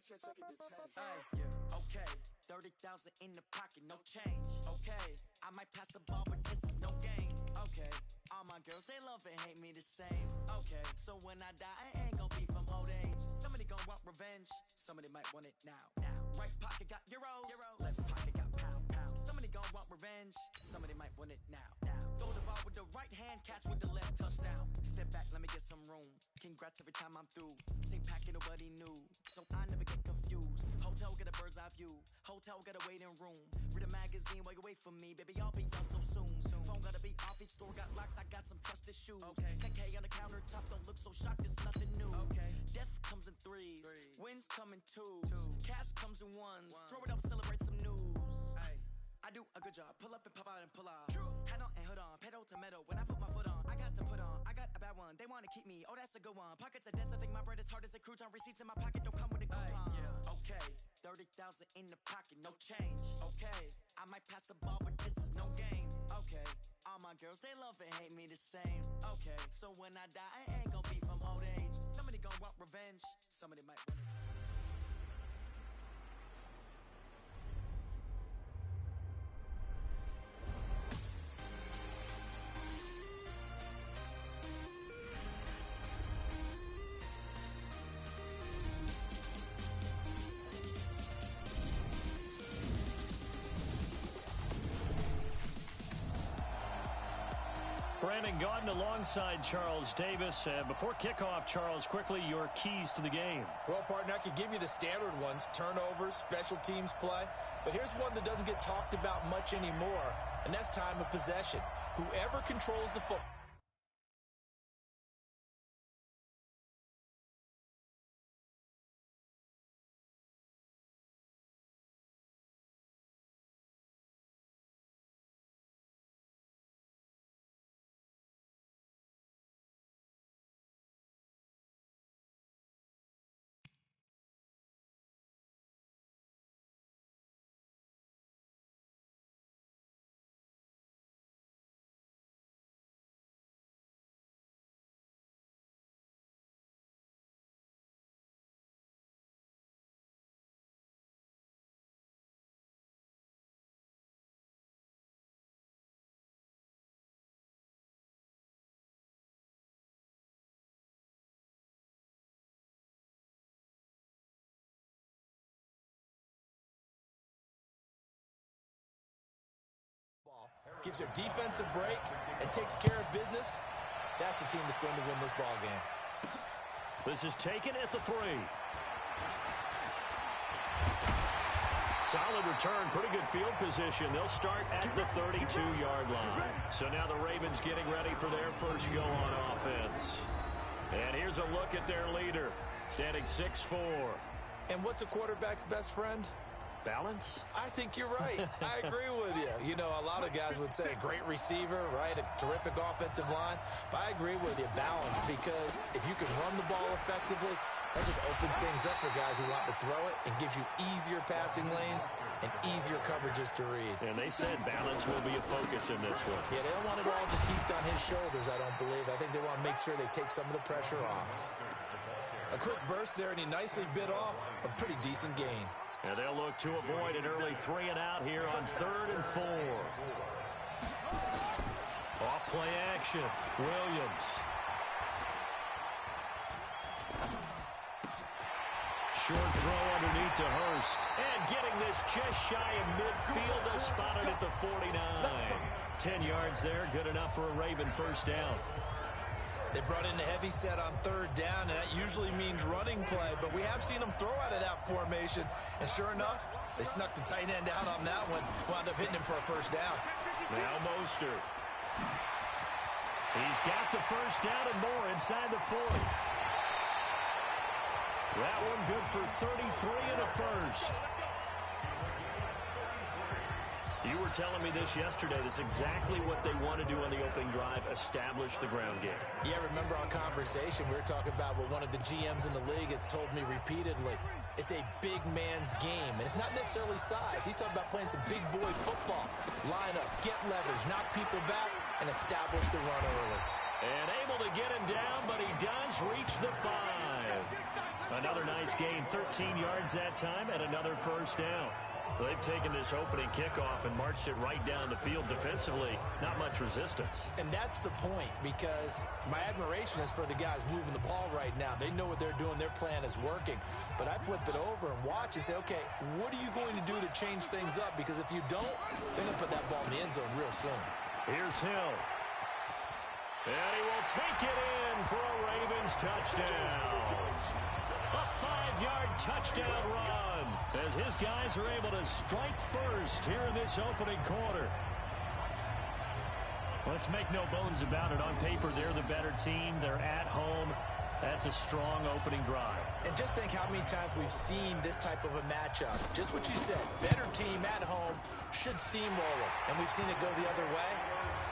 Hey, yeah, okay, 30,000 in the pocket, no change. Okay, I might pass the ball, but this is no game. Okay, all my girls, they love and hate me the same. Okay, so when I die, I ain't gon' be from old age. Somebody gon' want revenge, somebody might want it now. Right pocket got euros, left pocket got pound. Somebody gon' want revenge, somebody might want it now. Throw the ball with the right hand, catch with the left, touchdown. Step back, let me get some room. Congrats every time I'm through. Same packet, nobody knew, so I never get confused. Hotel, get a bird's eye view. Hotel, get a waiting room. Read a magazine while you wait for me, baby, I'll be done so soon. Phone gotta be off, each store got locks, I got some trusted shoes. 10K on the countertop, don't look so shocked, it's nothing new. Death comes in threes, wins come in twos, cash comes in ones. Throw it up, celebrate some news. I do a good job, pull up and pop out and pull out. Hat on and hood on, pedal to metal. When I put my foot on, I got to put on. I got a bad one, they wanna keep me, oh that's a good one. Pockets are dense, I think my bread is hard as a crouton. Receipts in my pocket don't come with a coupon. Okay, 30,000 in the pocket, no change. Okay, I might pass the ball, but this is no game. Okay, all my girls, they love and hate me the same. Okay, so when I die, I ain't gon' be from old age. Somebody gon' want revenge, somebody might want it. Brandon Gaudin alongside Charles Davis. Before kickoff, Charles, quickly your keys to the game. Well, partner, I could give you the standard ones, turnovers, special teams play. But here's one that doesn't get talked about much anymore, and that's time of possession. Whoever controls the football. Gives their defense a break and takes care of business. That's the team that's going to win this ball game. This is taken at the 3. Solid return, pretty good field position. They'll start at the 32-yard line. So now the Ravens getting ready for their first go on offense. And here's a look at their leader, standing 6'4". And what's a quarterback's best friend? Balance? I think you're right. I agree with you. You know, a lot of guys would say great receiver, right? A terrific offensive line. But I agree with you, balance, because if you can run the ball effectively, that just opens things up for guys who want to throw it and gives you easier passing lanes and easier coverages to read. And they said balance will be a focus in this one. Yeah, they don't want it all just heaped on his shoulders, I don't believe. I think they want to make sure they take some of the pressure off. A quick burst there, and he nicely bit off a pretty decent gain. And they'll look to avoid an early 3 and out here on 3rd and 4. Off play action. Williams. Short throw underneath to Hurst. And getting this just shy of midfield. They'll spot it at the 49. 10 yards there. Good enough for a Raven first down. They brought in the heavy set on 3rd down, and that usually means running play, but we have seen them throw out of that formation, and sure enough, they snuck the tight end out on that one, wound up hitting him for a first down. Now Mostert. He's got the first down and more inside the 40. That one good for 33 and a first. You were telling me this yesterday. This is exactly what they want to do on the opening drive, establish the ground game. Yeah, remember our conversation? We were talking about what one of the GMs in the league has told me repeatedly. It's a big man's game, and it's not necessarily size. He's talking about playing some big boy football. Line up, get leverage, knock people back, and establish the run early. And able to get him down, but he does reach the 5. Another nice gain, 13 yards that time, and another first down. They've taken this opening kickoff and marched it right down the field defensively. Not much resistance. And that's the point, because my admiration is for the guys moving the ball right now. They know what they're doing. Their plan is working. But I flip it over and watch and say, okay, what are you going to do to change things up? Because if you don't, they're going to put that ball in the end zone real soon. Here's Hill. And he will take it in for a Ravens touchdown. A 5-yard touchdown run as his guys are able to strike first here in this opening quarter. Let's make no bones about it. On paper, they're the better team. They're at home. That's a strong opening drive. And just think how many times we've seen this type of a matchup. Just what you said. Better team at home should steamroll it. And we've seen it go the other way.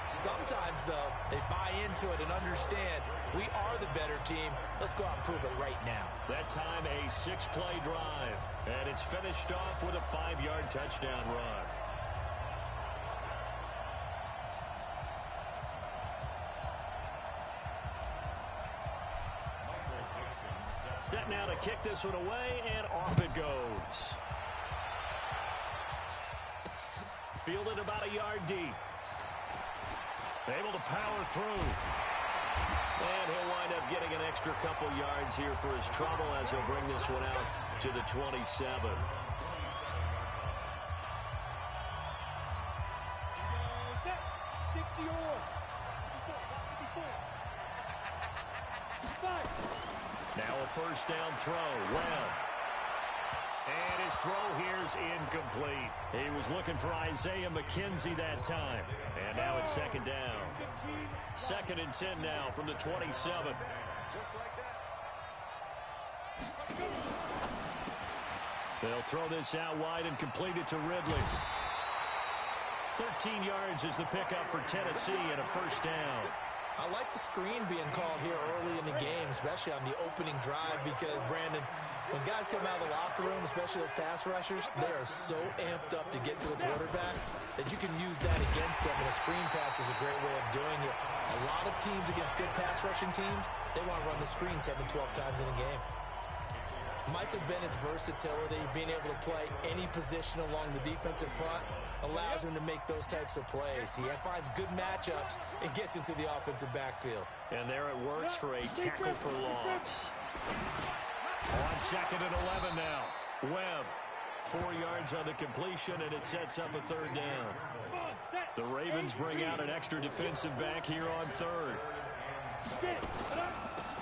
Sometimes, though, they buy into it and understand we are the better team. Let's go out and prove it right now. That time, a 6-play drive. And it's finished off with a 5-yard touchdown run. Set now to kick this one away, and off it goes. Fielded about a yard deep. Able to power through. And he'll wind up getting an extra couple yards here for his trouble as he'll bring this one out to the 27. Now a first down throw. Well. And his throw here's incomplete. He was looking for Isaiah McKenzie that time. And now it's second down. 2nd and 10 now from the 27. Just like that. They'll throw this out wide and complete it to Ridley. 13 yards is the pickup for Tennessee and a first down. I like the screen being called here early in the game, especially on the opening drive, because, Brandon, when guys come out of the locker room, especially those pass rushers, they are so amped up to get to the quarterback that you can use that against them, and a screen pass is a great way of doing it. A lot of teams against good pass rushing teams, they want to run the screen 10 to 12 times in a game. Michael Bennett's versatility, being able to play any position along the defensive front, allows him to make those types of plays. He finds good matchups and gets into the offensive backfield. And there it works for a tackle for loss. On 2nd and 11 now. Webb, 4 yards on the completion, and it sets up a third down. The Ravens bring out an extra defensive back here on 3rd.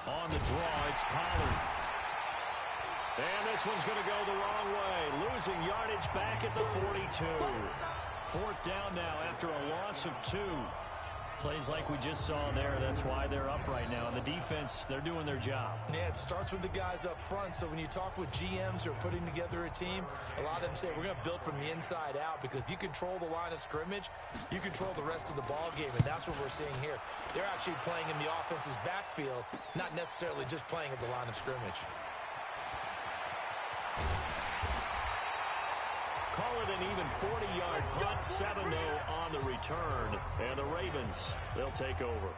On the draw, it's Pollard. And this one's going to go the wrong way. Losing yardage back at the 42. 4th down now after a loss of 2. Plays like we just saw there. That's why they're up right now. And the defense, they're doing their job. Yeah, it starts with the guys up front. So when you talk with GMs who are putting together a team, a lot of them say we're going to build from the inside out, because if you control the line of scrimmage, you control the rest of the ball game. And that's what we're seeing here. They're actually playing in the offense's backfield, not necessarily just playing at the line of scrimmage. Call it an even 40-yard punt, 7-0 on the return. And the Ravens, they'll take over.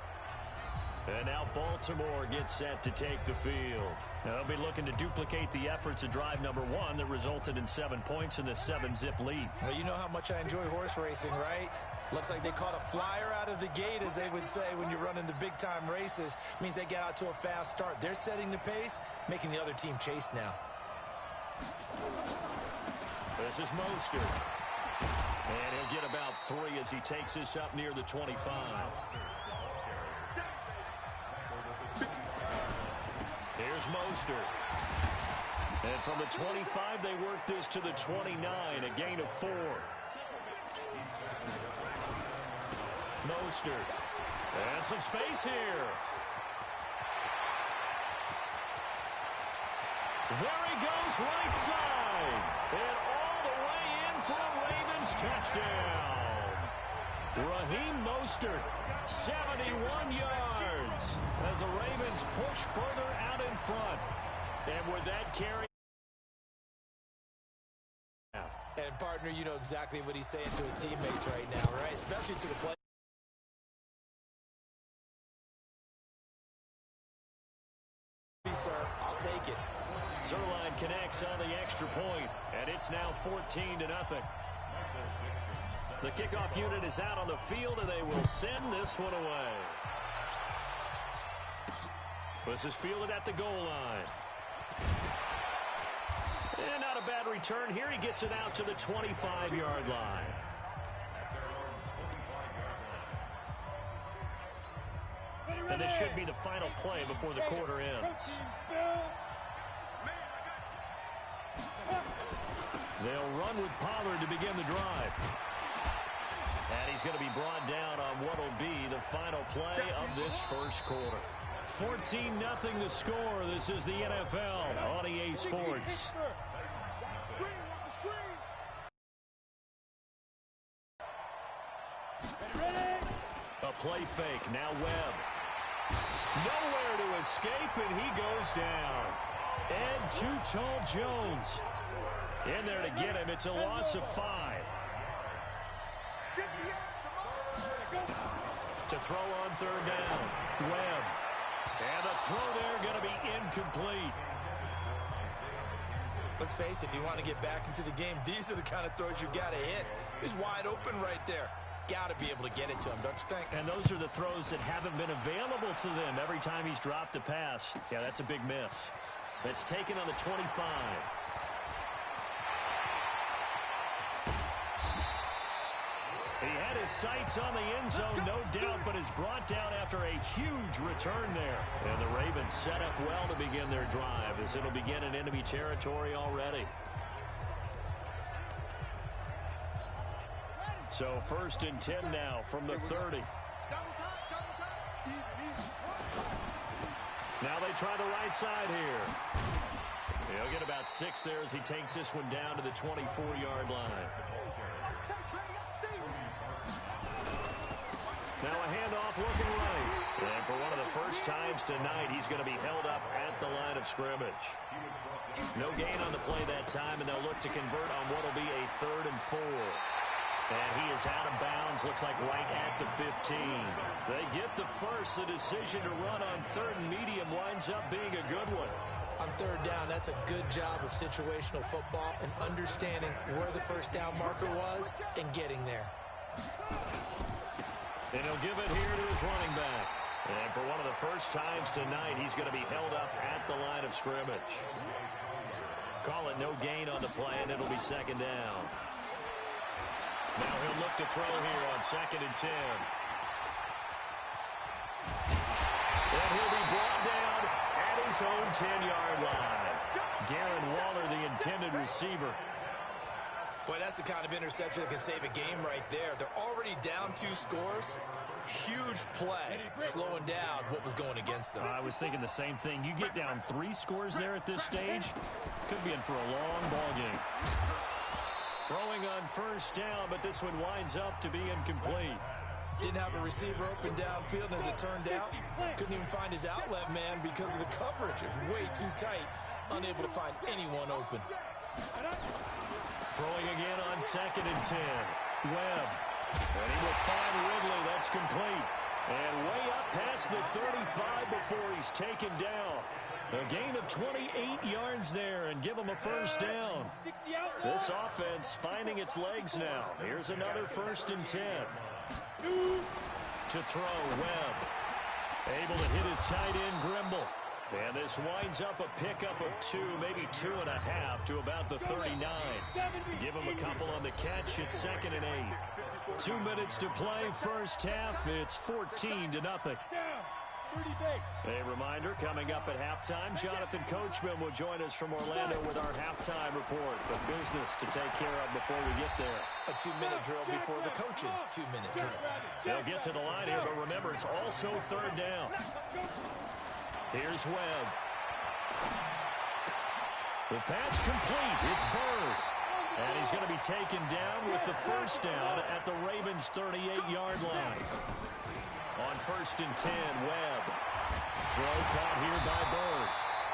And now Baltimore gets set to take the field. Now they'll be looking to duplicate the efforts of drive number 1 that resulted in 7 points in the 7-zip lead. Well, you know how much I enjoy horse racing, right? Looks like they caught a flyer out of the gate, as they would say when you're running the big-time races. Means they get out to a fast start. They're setting the pace, making the other team chase now. This is Mostert. And he'll get about 3 as he takes this up near the 25. Here's Mostert. And from the 25, they work this to the 29, a gain of 4. Mostert. And some space here. There he goes, right side. And all the way in for a Ravens touchdown. Raheem Mostert, 71 yards, as the Ravens push further out in front. And with that carry. And, partner, you know exactly what he's saying to his teammates right now, right? Especially to the play. Sir, I'll take it. Zerline connects on the extra point, and it's now 14-0. The kickoff unit is out on the field, and they will send this one away. This is fielded at the goal line. And not a bad return here. He gets it out to the 25-yard line. And this should be the final play before the quarter ends. They'll run with Pollard to begin the drive. And he's going to be brought down on what will be the final play of this first quarter. 14-0 the score. This is the NFL on EA Sports. A play fake. Now Webb. Nowhere to escape, and he goes down. And Too Tall Jones in there to get him. It's a loss of 5. To throw on third down. Webb. And the throw there going to be incomplete. Let's face it, if you want to get back into the game, these are the kind of throws you got to hit. He's wide open right there. Got to be able to get it to him, don't you think? And those are the throws that haven't been available to them every time he's dropped a pass. Yeah, that's a big miss. That's taken on the 25. He had his sights on the end zone, no doubt, but is brought down after a huge return there. And the Ravens set up well to begin their drive, as it'll begin in enemy territory already. So 1st and 10 now from the 30. Now they try the right side here. He'll get about 6 there as he takes this one down to the 24-yard line. Now a handoff looking right. And for one of the first times tonight, he's going to be held up at the line of scrimmage. No gain on the play that time, and they'll look to convert on what will be a 3rd and 4. And he is out of bounds, looks like right at the 15. They get the first. The decision to run on 3rd and medium winds up being a good one. On 3rd down, that's a good job of situational football and understanding where the first down marker was and getting there. And he'll give it here to his running back. And for one of the first times tonight, he's going to be held up at the line of scrimmage. Call it no gain on the play, and it'll be 2nd down. Now he'll look to throw here on 2nd and 10. And he'll be brought down at his own 10-yard line. Darren Waller, the intended receiver. Boy, that's the kind of interception that can save a game right there. They're already down 2 scores. Huge play, slowing down what was going against them. I was thinking the same thing. You get down 3 scores there at this stage, could be in for a long ball game. Throwing on 1st down, but this one winds up to be incomplete. Didn't have a receiver open downfield, and as it turned out, couldn't even find his outlet man because of the coverage. It was way too tight, unable to find anyone open. Throwing again on 2nd and 10. Webb. And he will find Ridley. That's complete. And way up past the 35 before he's taken down. A gain of 28 yards there and give him a 1st down. This offense finding its legs now. Here's another 1st and 10. To throw, Webb. Able to hit his tight end, Grimble. And this winds up a pickup of 2, maybe 2.5 to about the 39. Give him a couple on the catch. It's 2nd and 8. 2 minutes to play, first half. It's 14-0. A reminder, coming up at halftime, Jonathan Coachman will join us from Orlando with our halftime report. The business to take care of before we get there. A 2-minute drill before the coach's 2-minute drill. They'll get to the line here, but remember, it's also 3rd down. Here's Webb. The pass complete. It's Bird. And he's going to be taken down with the 1st down at the Ravens' 38-yard line. On 1st and 10, Webb. Throw caught here by Bird.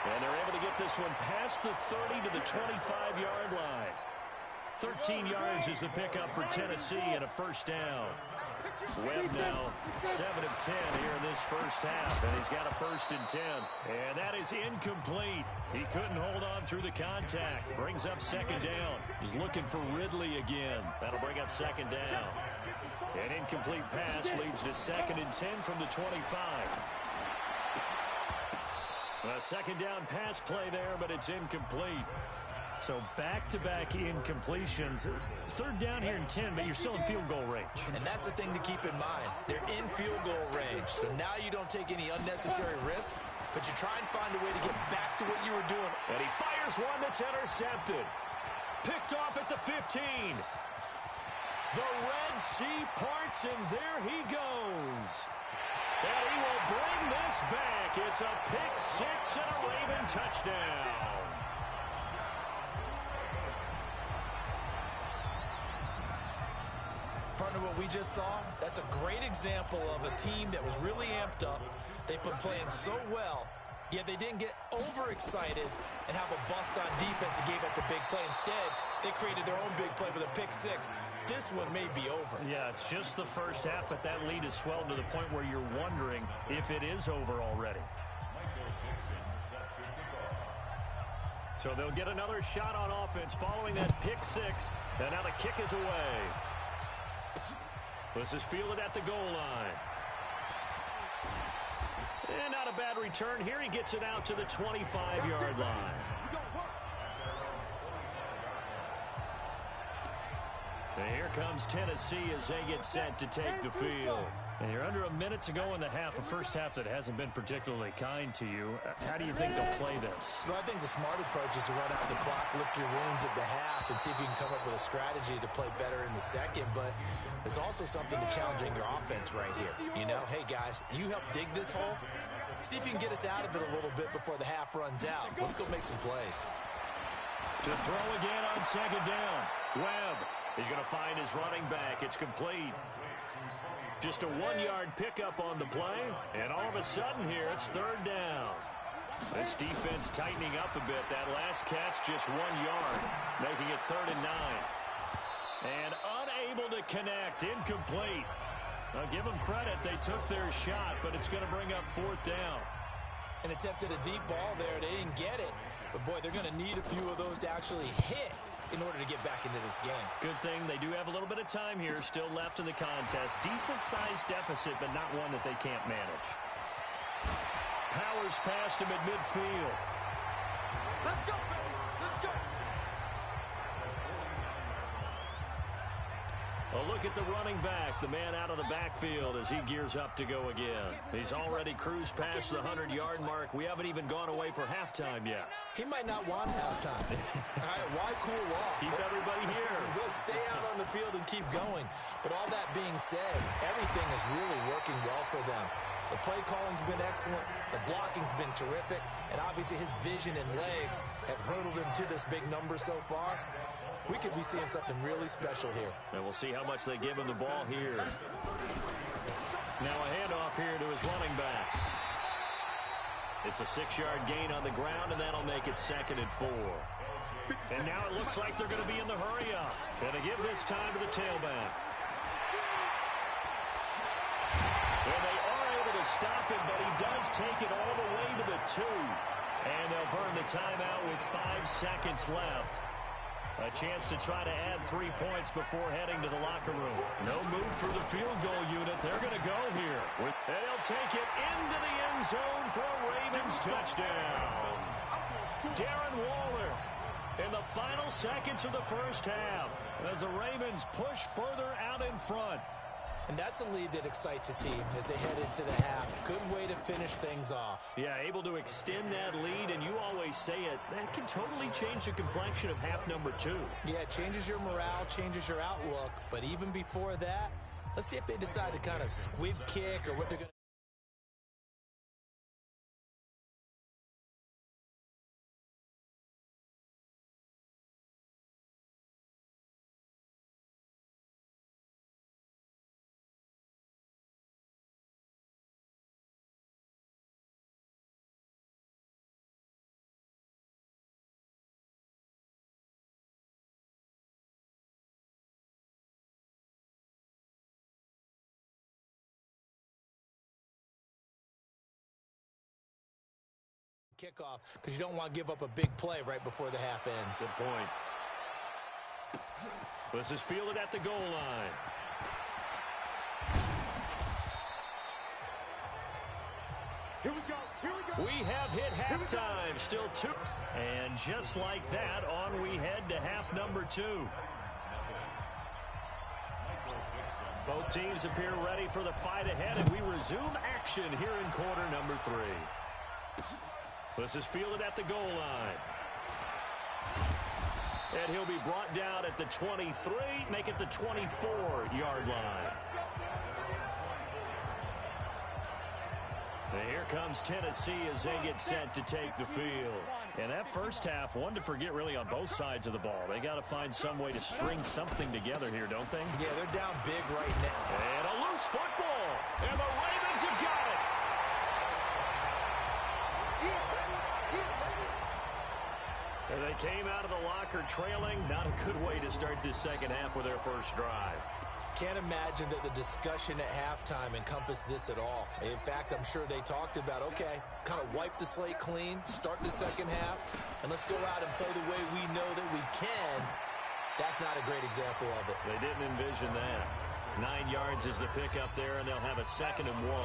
And they're able to get this one past the 30 to the 25-yard line. 13 yards is the pickup for Tennessee and a first down. Webb now 7 of 10 here in this first half, and he's got a 1st and 10. And that is incomplete. He couldn't hold on through the contact. Brings up 2nd down. He's looking for Ridley again. That'll bring up 2nd down. An incomplete pass leads to 2nd and 10 from the 25. A 2nd down pass play there, but it's incomplete. So back-to-back incompletions. 3rd down here in 10, but you're still in field goal range. And that's the thing to keep in mind. They're in field goal range. So now you don't take any unnecessary risks, but you try and find a way to get back to what you were doing. And he fires one that's intercepted. Picked off at the 15. The Red Sea parts, and there he goes. And he will bring this back. It's a pick 6 and a Raven touchdown. Partner, what we just saw, that's a great example of a team that was really amped up. They've been playing so well, yet they didn't get overexcited and have a bust on defense and gave up a big play. Instead, they created their own big play with a pick 6. This one may be over. Yeah, it's just the first half, but that lead has swelled to the point where you're wondering if it is over already. So they'll get another shot on offense following that pick 6. And now the kick is away. This is fielded at the goal line. And not a bad return here. He gets it out to the 25-yard line. And here comes Tennessee as they get set to take the field. And you're under a minute to go in the half, a first half that hasn't been particularly kind to you. How do you think they'll play this? Well, I think the smart approach is to run out the clock, lick your wounds at the half, and see if you can come up with a strategy to play better in the second. But there's also something to challenging your offense right here. You know, hey, guys, you help dig this hole. See if you can get us out of it a little bit before the half runs out. Let's go make some plays. To throw again on 2nd down. Webb. He's going to find his running back. It's complete. Just a 1-yard pickup on the play. And all of a sudden here, it's 3rd down. This defense tightening up a bit. That last catch, just 1 yard, making it 3rd and 9. And unable to connect. Incomplete. Now, give them credit. They took their shot, but it's going to bring up 4th down. And attempted a deep ball there. They didn't get it. But, boy, they're going to need a few of those to actually hit in order to get back into this game. Good thing they do have a little bit of time here still left in the contest. Decent-sized deficit, but not one that they can't manage. Powers past him at midfield. Let's go, baby. Let's go. A look at the running back, the man out of the backfield as he gears up to go again. He's already cruised past the 100-yard mark. We haven't even gone away for halftime yet. He might not want halftime. All right, why cool off? Keep everybody here. Let's stay out on the field and keep going. But all that being said, everything is really working well for them. The play calling's been excellent. The blocking's been terrific. And obviously his vision and legs have hurdled him to this big number so far. We could be seeing something really special here. And we'll see how much they give him the ball here. Now a handoff here to his running back. It's a 6-yard gain on the ground, and that'll make it 2nd and 4. And now it looks like they're going to be in the hurry-up. And they give this time to the tailback. And they are able to stop him, but he does take it all the way to the 2. And they'll burn the timeout with 5 seconds left. A chance to try to add 3 points before heading to the locker room. No move for the field goal unit. They're going to go here. And they'll take it into the end zone for a Ravens touchdown. Darren Waller in the final seconds of the first half as the Ravens push further out in front. And that's a lead that excites a team as they head into the half. Good way to finish things off. Yeah, able to extend that lead, and you always say it, that can totally change the complexion of half number 2. Yeah, it changes your morale, changes your outlook. But even before that, let's see if they decide to kind of squib kick or what they're going to kickoff because you don't want to give up a big play right before the half ends. Good point. This is fielded at the goal line. Here we go. Here we go. We have hit halftime. Still 2. And just like that, on we head to half number 2. Both teams appear ready for the fight ahead, and we resume action here in quarter number 3. This is fielded at the goal line. And he'll be brought down at the 23, make it the 24-yard line. And here comes Tennessee as they get set to take the field. And that first half, one to forget really on both sides of the ball. They got to find some way to string something together here, don't they? Yeah, they're down big right now. And a loose football. And the Ravens have got it. And they came out of the locker trailing. Not a good way to start this second half with their first drive. Can't imagine that the discussion at halftime encompassed this at all. In fact, I'm sure they talked about, okay, kind of wipe the slate clean, start the second half, and let's go out and play the way we know that we can. That's not a great example of it. They didn't envision that. 9 yards is the pickup there, and they'll have a 2nd and 1.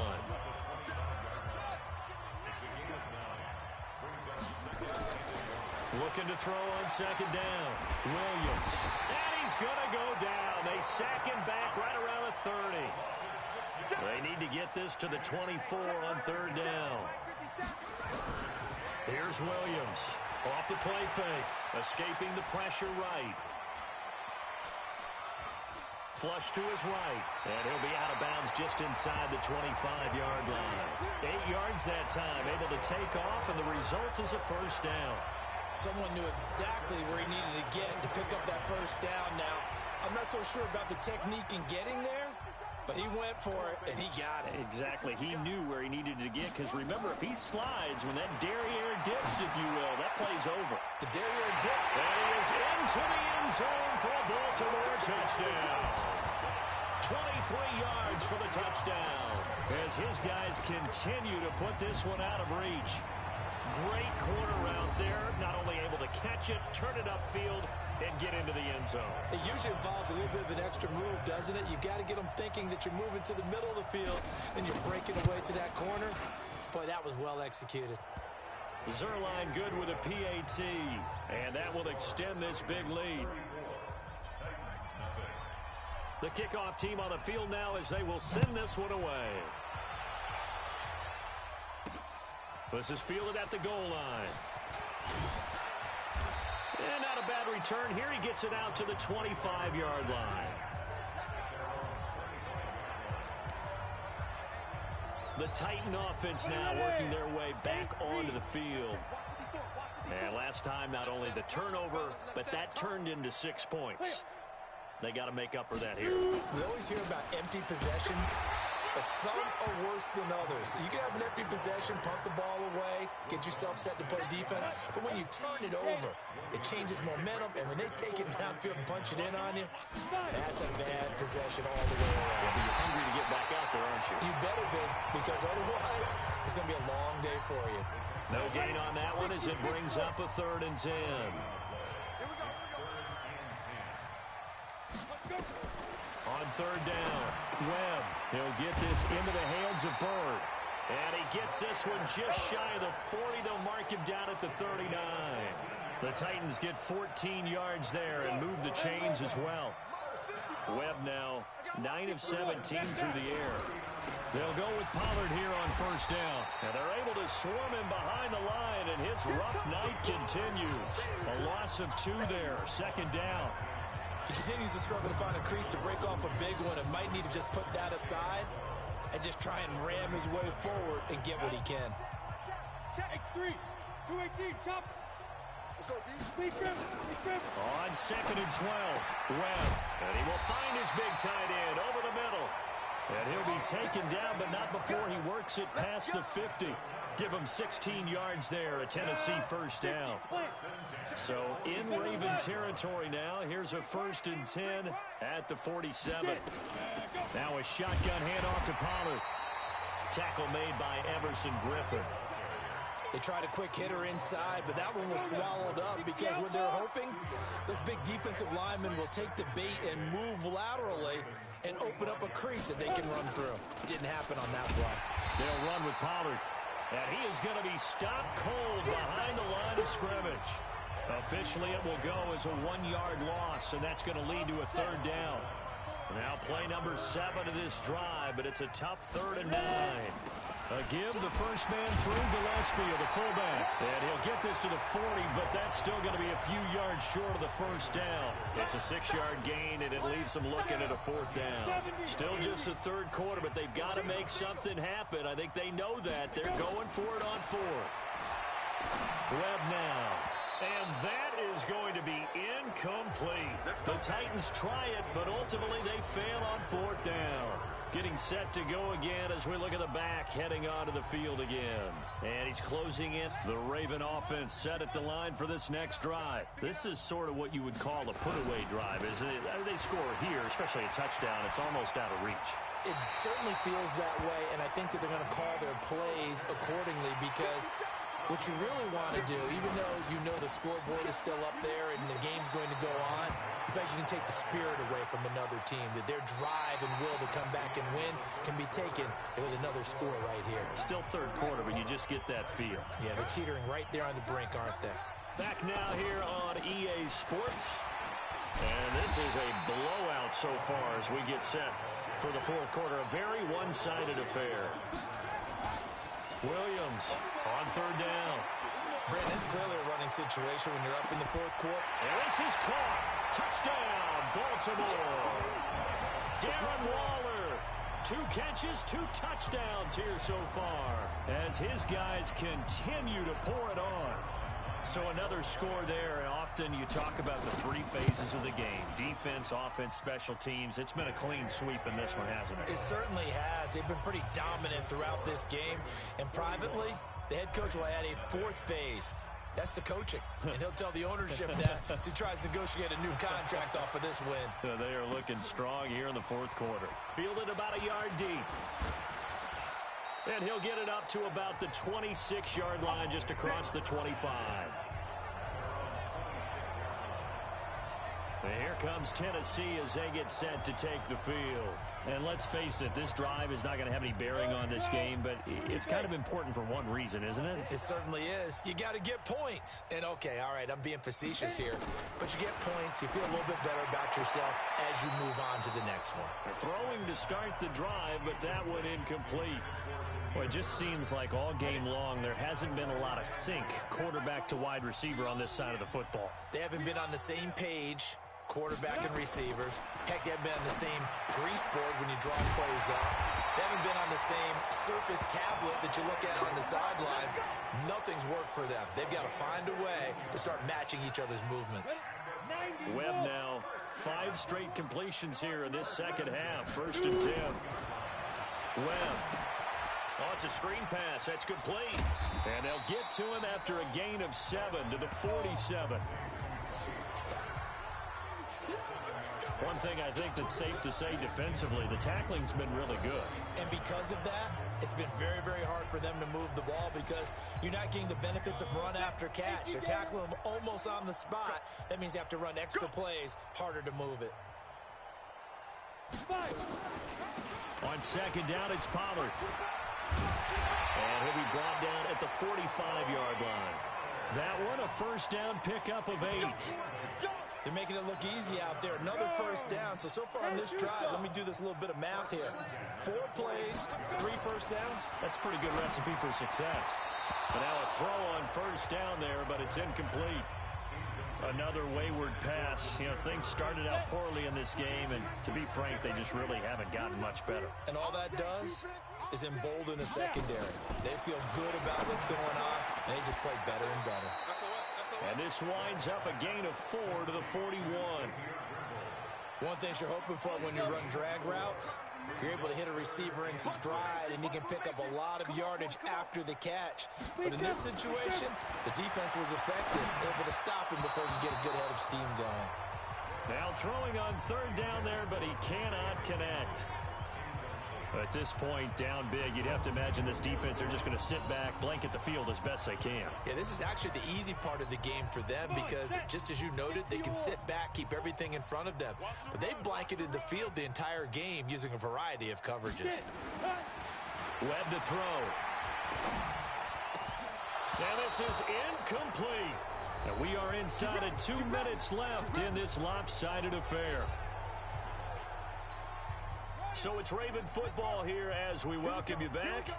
Looking to throw on 2nd down. Williams. And he's going to go down. They sack him back right around the 30. They need to get this to the 24 on 3rd down. Here's Williams. Off the play fake. Escaping the pressure right. Flush to his right. And he'll be out of bounds just inside the 25-yard line. 8 yards that time. Able to take off, and the result is a 1st down. Someone knew exactly where he needed to get to pick up that 1st down. Now, I'm not so sure about the technique in getting there, but he went for it, and he got it. Exactly. He knew where he needed to get, because remember, if he slides, when that derriere dips, if you will, that play's over. The derriere dip. And he is into the end zone for a Baltimore touchdown. 23 yards for the touchdown, as his guys continue to put this one out of reach. Great corner route there. Not only able to catch it, turn it upfield, and get into the end zone. It usually involves a little bit of an extra move, doesn't it? You've got to get them thinking that you're moving to the middle of the field, and you're breaking away to that corner. Boy, that was well executed. Zerline good with a PAT, and that will extend this big lead. The kickoff team on the field now as they will send this one away. This is fielded at the goal line. And not a bad return here. He gets it out to the 25-yard line. The Titan offense now working their way back onto the field. And last time, not only the turnover, but that turned into 6 points. They got to make up for that here. We always hear about empty possessions, but some are worse than others. You can have an empty possession, punt the ball away, get yourself set to play defense, but when you turn it over, it changes momentum, and when they take it downfield and punch it in on you, that's a bad possession all the way around. You'll be hungry to get back out there, aren't you? You better be, because otherwise, it's going to be a long day for you. No gain on that one as it brings up a 3rd and 10. On 3rd down, Webb. He'll get this into the hands of Bird. And he gets this one just shy of the 40. They'll mark him down at the 39. The Titans get 14 yards there and move the chains as well. Webb now 9 of 17 through the air. They'll go with Pollard here on 1st down. And they're able to swarm him behind the line, and his rough night continues. A loss of 2 there, 2nd down. He continues to struggle to find a crease to break off a big one and might need to just put that aside and just try and ram his way forward and get what he can. Check X3, 218, chop. Let's go, D. On 2nd and 12, Webb. And he will find his big tight end over the middle. And he'll be taken down, but not before he works it past the 50. Give him 16 yards there, a Tennessee 1st down. So in Raven territory now. Here's a 1st and 10 at the 47. Now a shotgun handoff to Pollard. Tackle made by Everson Griffin. They tried a quick hitter inside, but that one was swallowed up because what they're hoping, those big defensive linemen will take the bait and move laterally and open up a crease that they can run through. Didn't happen on that play. They'll run with Pollard. And he is going to be stopped cold behind the line of scrimmage. Officially, it will go as a 1-yard loss, and that's going to lead to a 3rd down. Now play number 7 of this drive, but it's a tough 3rd and 9. A give the first man through Gillespie of the fullback. And he'll get this to the 40, but that's still going to be a few yards short of the first down. It's a 6-yard gain, and it leaves them looking at a 4th down. Still just a 3rd quarter, but they've got to make something happen. I think they know that. They're going for it on 4th. Webb now. And that is going to be incomplete. The Titans try it, but ultimately they fail on 4th down. Getting set to go again as we look at the back, heading onto the field again. And he's closing in. The Raven offense set at the line for this next drive. This is sort of what you would call a put-away drive, isn't it? They score here, especially a touchdown. It's almost out of reach. It certainly feels that way, and I think that they're going to call their plays accordingly because what you really want to do, even though you know the scoreboard is still up there and the game's going to go on, in fact, you can take the spirit away from another team, that their drive and will to come back and win can be taken with another score right here. Still 3rd quarter, but you just get that feel. Yeah, they're teetering right there on the brink, aren't they? Back now here on EA Sports. And this is a blowout so far as we get set for the 4th quarter. A very one-sided affair. Williams on 3rd down. Brandon, it's clearly a running situation when you're up in the 4th quarter. And this is caught. Touchdown, Baltimore. Darren Waller. 2 catches, 2 touchdowns here so far as his guys continue to pour it on. So another score there, and often you talk about the 3 phases of the game. Defense, offense, special teams. It's been a clean sweep in this one, hasn't it? It certainly has. They've been pretty dominant throughout this game. And privately, the head coach will add a 4th phase. That's the coaching. And he'll tell the ownership that as he tries to negotiate a new contract off of this win. They are looking strong here in the 4th quarter. Fielded about a yard deep. And he'll get it up to about the 26-yard line just across the 25. And here comes Tennessee as they get set to take the field. And let's face it, this drive is not going to have any bearing on this game, but it's kind of important for one reason, isn't it? It certainly is. You got to get points. And, okay, all right, I'm being facetious here, but you get points, you feel a little bit better about yourself as you move on to the next one. They're throwing to start the drive, but that one incomplete. Well, it just seems like all game long there hasn't been a lot of sync quarterback to wide receiver on this side of the football. They haven't been on the same page, quarterback and receivers. Heck, they haven't been on the same grease board when you draw plays up. They haven't been on the same surface tablet that you look at on the sidelines. Nothing's worked for them. They've got to find a way to start matching each other's movements. Webb now, 5 straight completions here in this second half. 1st and 10. Webb. Oh, it's a screen pass. That's complete. And they'll get to him after a gain of 7 to the 47. One thing I think that's safe to say defensively, the tackling's been really good. And because of that, it's been very, very hard for them to move the ball because you're not getting the benefits of run after catch. They're tackling them almost on the spot. That means you have to run extra plays, harder to move it. On 2nd down, it's Pollard. And he'll be brought down at the 45-yard line. That one, a 1st down pickup of 8. They're making it look easy out there. Another 1st down. So far on this drive, let me do this little bit of math here. 4 plays, 3 1st downs. That's a pretty good recipe for success. But now a throw on 1st down there, but it's incomplete. Another wayward pass. You know, things started out poorly in this game, and to be frank, they just really haven't gotten much better. And all that does is embolden the secondary. They feel good about what's going on, and they just play better and better. And this winds up a gain of 4 to the 41. One thing you're hoping for when you run drag routes, you're able to hit a receiver in stride, and you can pick up a lot of yardage after the catch. But in this situation, the defense was effective, able to stop him before you get a good head of steam going. Now throwing on 3rd down there, but he cannot connect. At this point, down big, you'd have to imagine this defense, they're just going to sit back, blanket the field as best they can. Yeah, this is actually the easy part of the game for them because, just as you noted, they can sit back, keep everything in front of them. But they've blanketed the field the entire game using a variety of coverages. Webb to throw. And this is incomplete. And we are inside of 2 minutes left in this lopsided affair. So it's Raven football here as we welcome you back.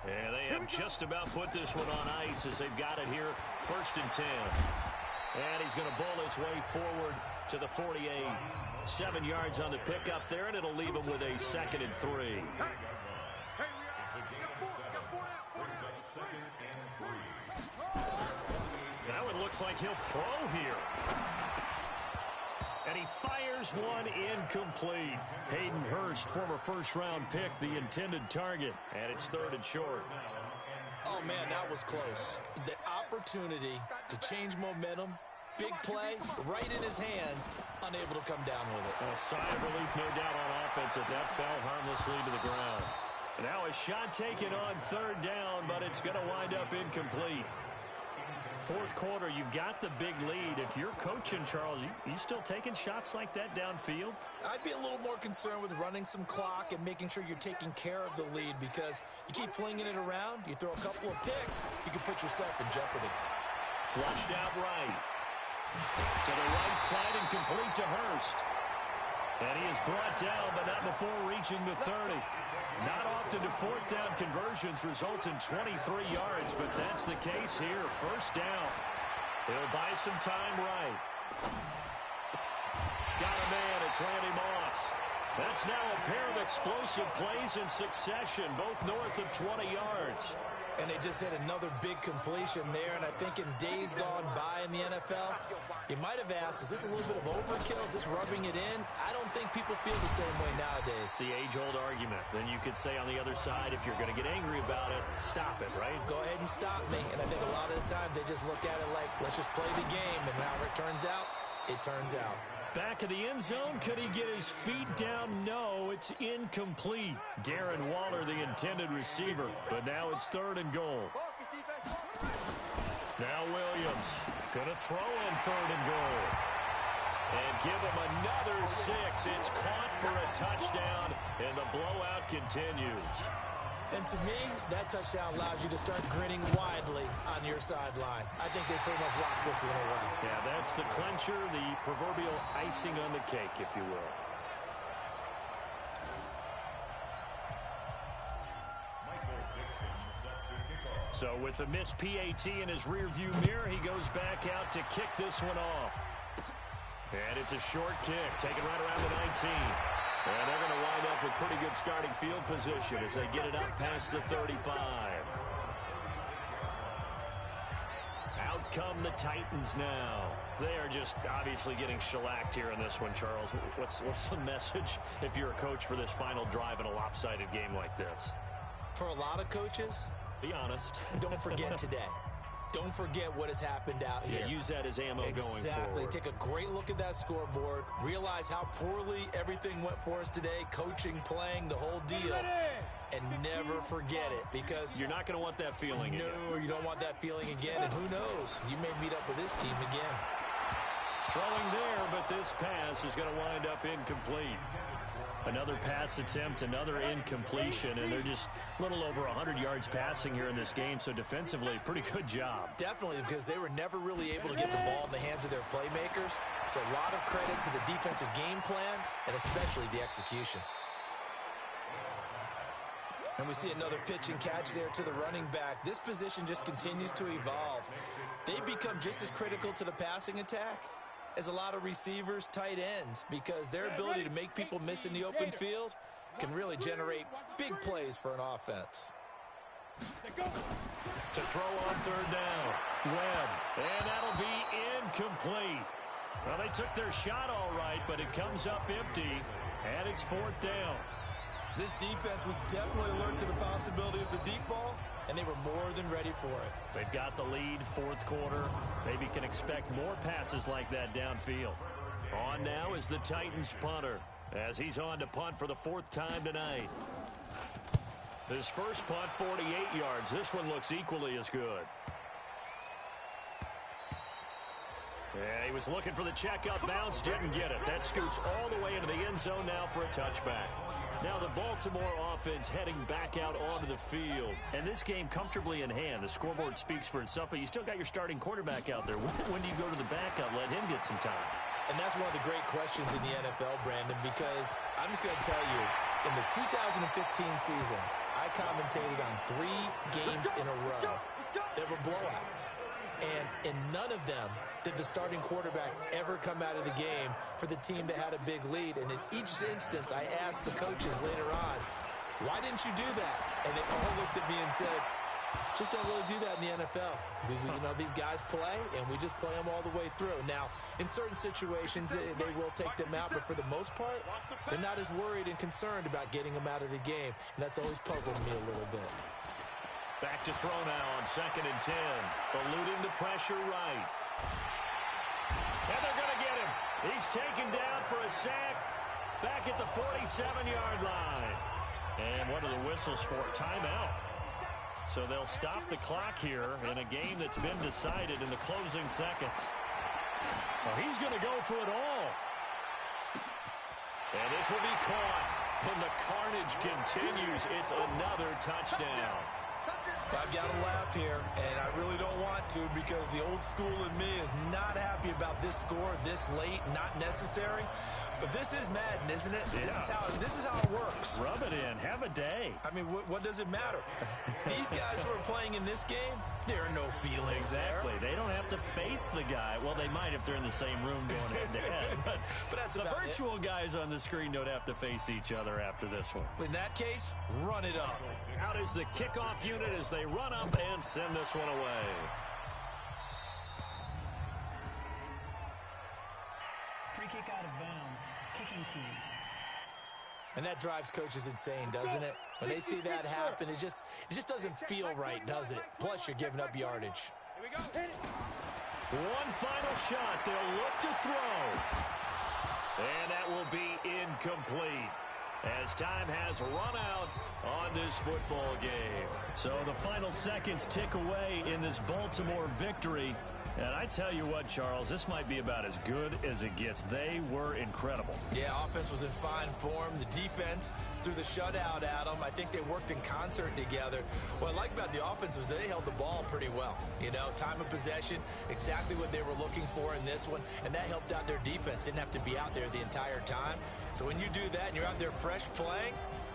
And they have just about put this one on ice as they've got it here, 1st and 10. And he's going to bowl his way forward to the 48. 7 yards on the pickup there, and it'll leave him with a 2nd and 3. Now it looks like he'll throw here. And he fires one incomplete. Hayden Hurst, former first-round pick, the intended target. And it's 3rd and short. Oh, man, that was close. The opportunity to change momentum, big play, right in his hands, unable to come down with it. A sigh of relief, no doubt, on offense that fell harmlessly to the ground. Now a shot taken on 3rd down, but it's going to wind up incomplete. 4th quarter, you've got the big lead. If you're coaching, Charles, you still taking shots like that downfield? I'd be a little more concerned with running some clock and making sure you're taking care of the lead because you keep flinging it around, you throw a couple of picks, you can put yourself in jeopardy. Flushed out right. To the right side and complete to Hurst. And he is brought down, but not before reaching the 30. Not often do 4th down conversions result in 23 yards, but that's the case here. 1st down. He'll buy some time right. Got a man. It's Randy Moss. That's now a pair of explosive plays in succession, both north of 20 yards. And they just hit another big completion there, and I think in days gone by in the NFL, you might have asked, is this a little bit of overkill? Is this rubbing it in? I don't think people feel the same way nowadays. It's the age-old argument. Then you could say on the other side, if you're going to get angry about it, stop it, right? Go ahead and stop me. And I think a lot of the time they just look at it like, let's just play the game, and however it turns out, it turns out. Back of the end zone. Could he get his feet down? No, it's incomplete. Darren Waller, the intended receiver. But now it's 3rd and goal. Now Williams going to throw on 3rd and goal. And give him another 6. It's caught for a touchdown, and the blowout continues. And to me, that touchdown allows you to start grinning widely on your sideline. I think they pretty much locked this one away. Yeah, that's the clincher, the proverbial icing on the cake, if you will. So with the missed PAT in his rearview mirror, he goes back out to kick this one off. And it's a short kick, taken right around the 19. And they're going to wind up with pretty good starting field position as they get it up past the 35. Out come the Titans now. They are just obviously getting shellacked here in this one, Charles. What's the message if you're a coach for this final drive in a lopsided game like this? For a lot of coaches, be honest. Don't forget today. Don't forget what has happened out here. Yeah, use that as ammo going forward. Exactly. Take a great look at that scoreboard. Realize how poorly everything went for us today. Coaching, playing, the whole deal. And never forget it because... You're not going to want that feeling again. No, you don't want that feeling again. And who knows? You may meet up with this team again. Throwing there, but this pass is going to wind up incomplete. Another pass attempt, another incompletion, and they're just a little over 100 yards passing here in this game, so defensively, pretty good job. Definitely, because they were never really able to get the ball in the hands of their playmakers, so a lot of credit to the defensive game plan, and especially the execution. And we see another pitch and catch there to the running back. This position just continues to evolve. They become just as critical to the passing attack as a lot of receivers, tight ends, because their ability to make people miss in the open field can really generate big plays for an offense. To throw on 3rd down, Webb, and that'll be incomplete. Well, they took their shot all right, but it comes up empty, and it's 4th down. This defense was definitely alert to the possibility of the deep ball, and they were more than ready for it. They've got the lead, 4th quarter. Maybe can expect more passes like that downfield. On now is the Titans punter, as he's on to punt for the 4th time tonight. His first punt, 48 yards. This one looks equally as good. Yeah, he was looking for the check-up bounce, didn't get it. That scoots all the way into the end zone now for a touchback. Now the Baltimore offense heading back out onto the field. And this game comfortably in hand. The scoreboard speaks for itself, but you still got your starting quarterback out there. When do you go to the backup, let him get some time? And that's one of the great questions in the NFL, Brandon, because I'm just going to tell you, in the 2015 season, I commentated on 3 games in a row that were blowouts. And in none of them did the starting quarterback ever come out of the game for the team that had a big lead. And in each instance, I asked the coaches later on, why didn't you do that? And they all looked at me and said, just don't really do that in the NFL. You know, these guys play, and we just play them all the way through. Now, in certain situations, they will take them out, but for the most part, they're not as worried and concerned about getting them out of the game. And that's always puzzled me a little bit. Back to throw now on 2nd and 10. Eluding the pressure right. And they're going to get him. He's taken down for a sack back at the 47-yard line. And what are the whistles for? Timeout. So they'll stop the clock here in a game that's been decided in the closing seconds. Well, he's going to go for it all. And this will be caught. And the carnage continues. It's another touchdown. I've got to laugh here, and I really don't want to because the old school in me is not happy about this score this late, not necessary. But this is Madden, isn't it? Yeah. This is how it works. Rub it in. Have a day. I mean, what does it matter? These guys who are playing in this game, there are no feelings exactly. there. They don't have to face the guy. Well, they might if they're in the same room going head-to-head. But that's the virtual guys on the screen don't have to face each other after this one. In that case, run it up. Out is the kickoff unit as they run up and send this one away. Free kick out of bounds. Kicking team. And that drives coaches insane, doesn't it? When they see that happen, it just doesn't feel right, does it? Plus, you're giving up yardage. Here we go. Hit it. One final shot. They'll look to throw. And that will be incomplete, as time has run out on this football game. So the final seconds tick away in this Baltimore victory. And I tell you what, Charles, this might be about as good as it gets. They were incredible. Yeah, offense was in fine form. The defense threw the shutout at them. I think they worked in concert together. What I like about the offense was they held the ball pretty well. You know, time of possession, exactly what they were looking for in this one, and that helped out their defense. Didn't have to be out there the entire time. So when you do that and you're out there fresh playing,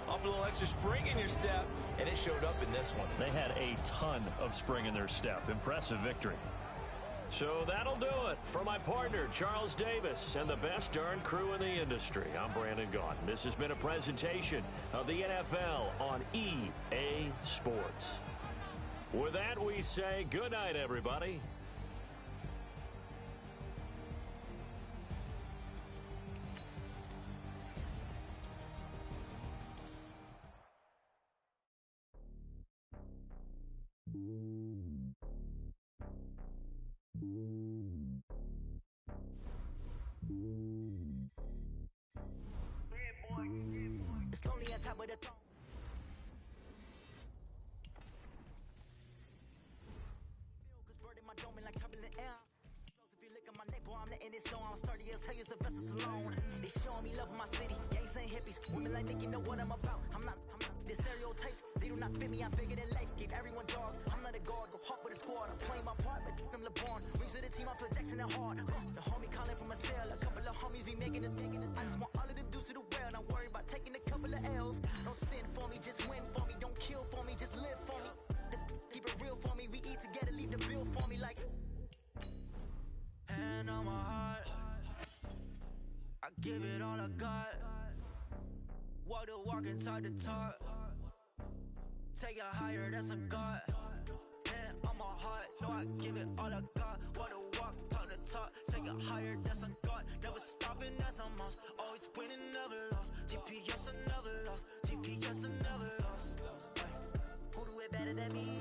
up a little extra spring in your step, and it showed up in this one. They had a ton of spring in their step. Impressive victory. So that'll do it for my partner, Charles Davis, and the best darn crew in the industry. I'm Brandon Gaudin. This has been a presentation of the NFL on EA Sports. With that, we say good night, everybody. It's lonely on top of the throne. My dome like turbulent air. If you look at my neck, boy, I'm letting it slow. I'm sturdy as hell, as a vessel alone. They showing me love in my city. Gangs and hippies, women like think you know what I'm about. I'm not the stereotypes. They do not fit me. I'm bigger than life. Give everyone jobs. I'm not a guard. Go hard with a squad. I'm playing my part, but I'm LeBron. Wings of the team, I feel Jackson and hard. The homie calling from a cell. A couple of homies be making it. I just want all of them dudes to the well. Not worry about taking a couple of L's. Don't sin for me, just win for me. Don't kill for me, just live for me. Keep it real for me. We eat together, leave the bill for me like. Hand on my heart, I give it all I got. Walk the walk and talk the talk. Take it higher, that's a God. Hand on my heart, no, I give it all I got. Walk the walk, talk the talk. Take it higher, that's a God. Never stopping, that's a must. Always winning, never lost. GPS, I never lost. GPS, I never lost. Who do it better than me?